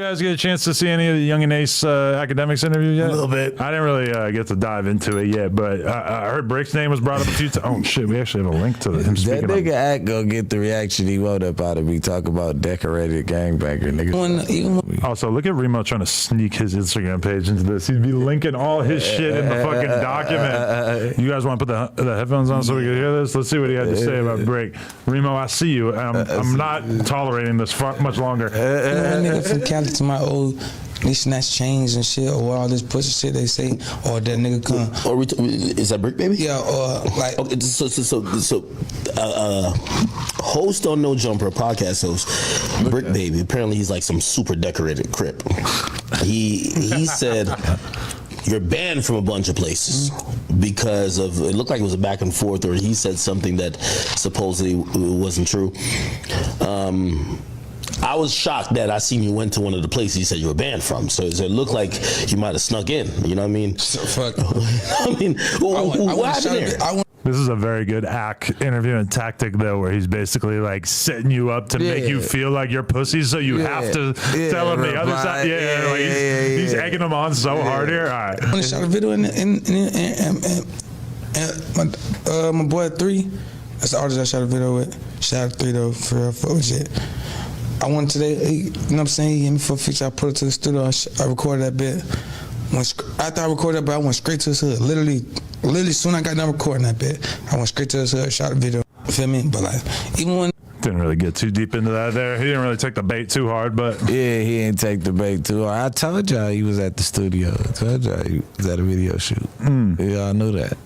guys get a chance to see any of the Yungeen Ace academics interview yet? A little bit. I didn't really get to dive into it yet, but I heard Brick's name was brought up a few times. Oh shit, we actually have a link to him speaking. That nigga act gonna get the reaction he wrote up out of me talking about decorated gangbanger niggas. Also, look at Remo trying to sneak his Instagram page into this. He'd be linking all his shit in the fucking document. You guys want to put the headphones on so we can hear this? Let's see what he had to say about Bricc. Remo, I see you. I'm not tolerating this much longer. Nigga from Cali to my old snatch chains and shit, or all this pussy shit they say, or that nigga come. Or is that Bricc, baby? Yeah, or like. Okay, so host on No Jumper, podcast host, Bricc baby. Apparently, he's like some super decorated crip. He said you're banned from a bunch of places because of, it looked like it was a back and forth, or he said something that supposedly wasn't true. I was shocked that I seen you went to one of the places you said you were banned from. So it looked like you might have snuck in. You know what I mean? So fuck. I mean, what happened there? This is a very good interview and tactic, though, where he's basically like setting you up to make you feel like you're pussy, so you have to tell him the other side. He's egging him on so hard here. All right. I shot a video in my boy 3. That's the artist I shot a video with. Shout out 3 though for shit. I went today, you know what I'm saying? He gave me for a fix. I put it to the studio. I recorded that bit. After I recorded that bit, I went straight to his hood. Literally, soon I got done recording that bit, I went straight to his hood, shot a video. You feel me? But like, even when didn't really get too deep into that there. He didn't really take the bait too hard, but yeah, he didn't take the bait too hard. I told y'all he was at the studio. I told y'all he was at a video shoot. Y'all knew that.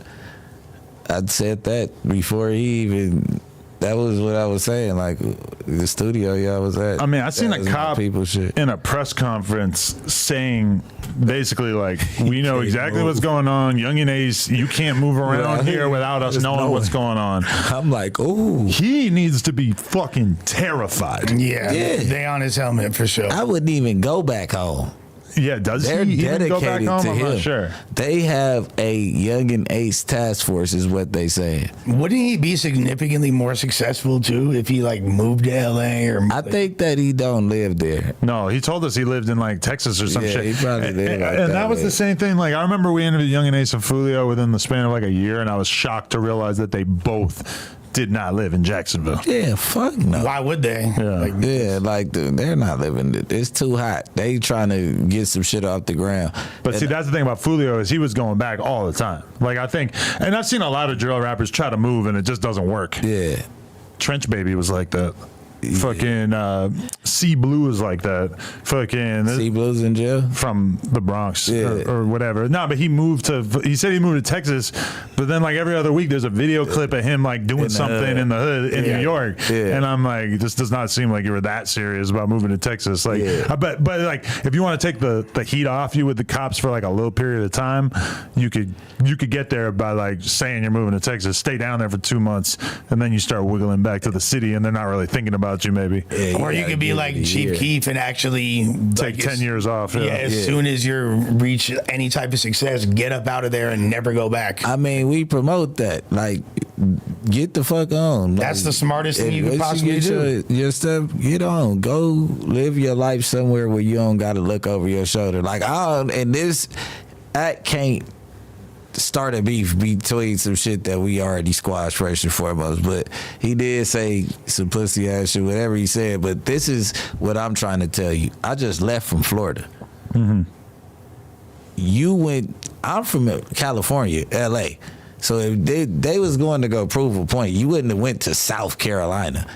I said that before he even. That was what I was saying, like the studio y'all was at. I mean, I seen a cop in a press conference saying basically like, we know exactly what's going on. Yungeen Ace, you can't move around here without us knowing what's going on. I'm like, ooh. He needs to be fucking terrified. Yeah, they on his helmet for sure. I wouldn't even go back home. Yeah, They're he even go back home? to I'm him. not sure. They have a Yungeen Ace task force, is what they saying. Wouldn't he be significantly more successful too if he like moved to LA or? I think that he don't live there. No, he told us he lived in like Texas or some shit. He probably did. And that was the same thing. Like I remember we interviewed Yungeen Ace and Fulio within the span of like a year, and I was shocked to realize that they both did not live in Jacksonville. Yeah, fuck no. Why would they? Yeah, they're not living. It's too hot. They trying to get some shit off the ground. But see, that's the thing about Fulio is he was going back all the time. Like I think, and I've seen a lot of drill rappers try to move and it just doesn't work. Yeah. Trench Baby was like that. Fucking C Blue is like that. Fucking C Blue's in jail from the Bronx or whatever. No, but he said he moved to Texas, but then like every other week there's a video clip of him like doing something in the hood in New York. Yeah. And I'm like, this does not seem like you were that serious about moving to Texas. Like but like if you want to take the heat off you with the cops for like a little period of time, you could get there by like saying you're moving to Texas, stay down there for 2 months, and then you start wiggling back to the city and they're not really thinking about you maybe. Or you could be like Chief Keef and actually take 10 years off. As soon as you reach any type of success, get up out of there and never go back. I mean, we promote that. Like, get the fuck on. That's the smartest thing you could possibly do. Your stuff, get on. Go live your life somewhere where you don't got to look over your shoulder. Like, and this act can't start a beef between some shit that we already squashed first and foremost, but he did say some pussy ass shit, whatever he said. But this is what I'm trying to tell you. I just left from Florida. I'm from California, LA. So if they was going to go prove a point, you wouldn't have went to South Carolina.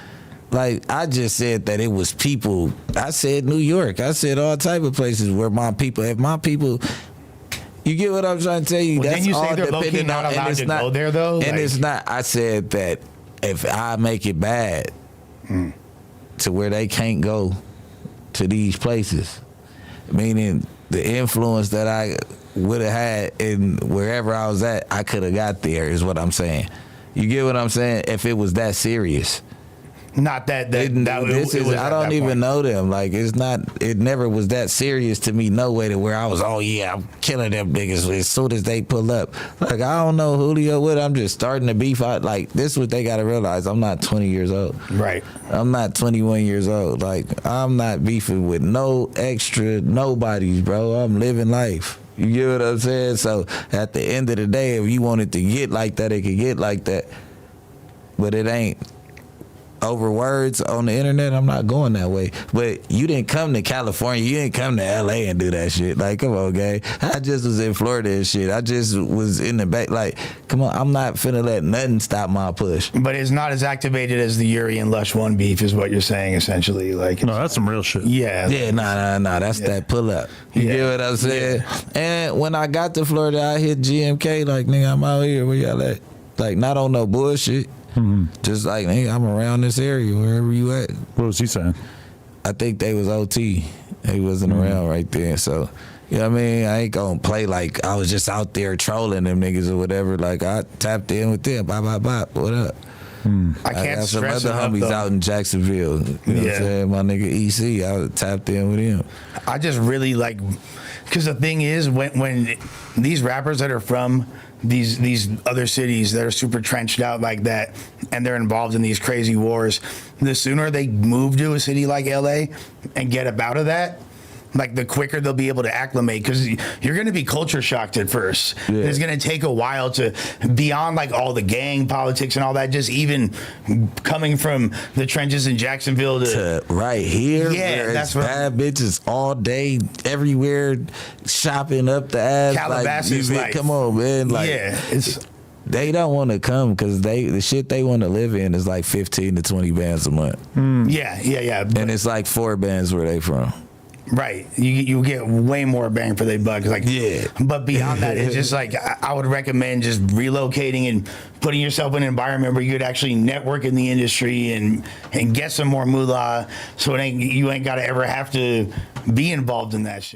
Like, I just said that it was people. I said New York. I said all type of places where my people, you get what I'm trying to tell you? Well, that's then you all say they're depending low-key not allowed to go there, though? And it's not. I said that if I make it bad to where they can't go to these places, meaning the influence that I would have had in wherever I was at, I could have got there, is what I'm saying. You get what I'm saying? If it was that serious. Not that I don't even know them. Like, it's not. It never was that serious to me. No way to where I was. Oh yeah, I'm killing them niggas as soon as they pull up. Like, I don't know Julio with. I'm just starting to beef out. Like, this is what they got to realize. I'm not 20 years old. Right. I'm not 21 years old. Like, I'm not beefing with no extra nobodies, bro. I'm living life. You get what I'm saying? So at the end of the day, if you wanted to get like that, it could get like that. But it ain't. Over words on the internet, I'm not going that way. But you didn't come to California, you didn't come to LA and do that shit. Like, come on, gang. I just was in Florida and shit. I just was in the back. Like, come on, I'm not finna let nothing stop my push. But it's not as activated as the Yuri and Lush 1 beef, is what you're saying, essentially. Like, No, that's some real shit. yeah. Yeah, nah. That's that pull up. You get what I'm saying? And when I got to Florida, I hit GMK, like, nigga, I'm out here. Where y'all at? Like, not on no bullshit. Just like, nigga, I'm around this area, wherever you at. What was he saying? I think they was OT. They wasn't around right there. So, you know what I mean? I ain't gonna play like I was just out there trolling them niggas or whatever. Like, I tapped in with them. Bop. What up? I can't got some stress other enough, homies though. out in Jacksonville. You know what I'm saying? My nigga EC, I tapped in with him. I just really like, because the thing is, when these rappers that are from these other cities that are super trenched out like that, and they're involved in these crazy wars, the sooner they move to a city like LA and get up out of that, like, the quicker they'll be able to acclimate, because you're going to be culture shocked at first. Yeah. It's going to take a while to, beyond like all the gang politics and all that, just even coming from the trenches in Jacksonville to right here, Yeah, where that's it's what- bad bitches all day, everywhere, shopping up the ass. Calabasas, like, like- come on, man. Like, yeah, it's they don't want to come because the shit they want to live in is like 15 to 20 bands a month, yeah. and it's like 4 bands where they from. Right, you get way more bang for their buck. Like, Yeah. But beyond that, it's just like, I would recommend just relocating and putting yourself in an environment where you could actually network in the industry and get some more moolah, so you ain't got to ever have to be involved in that shit.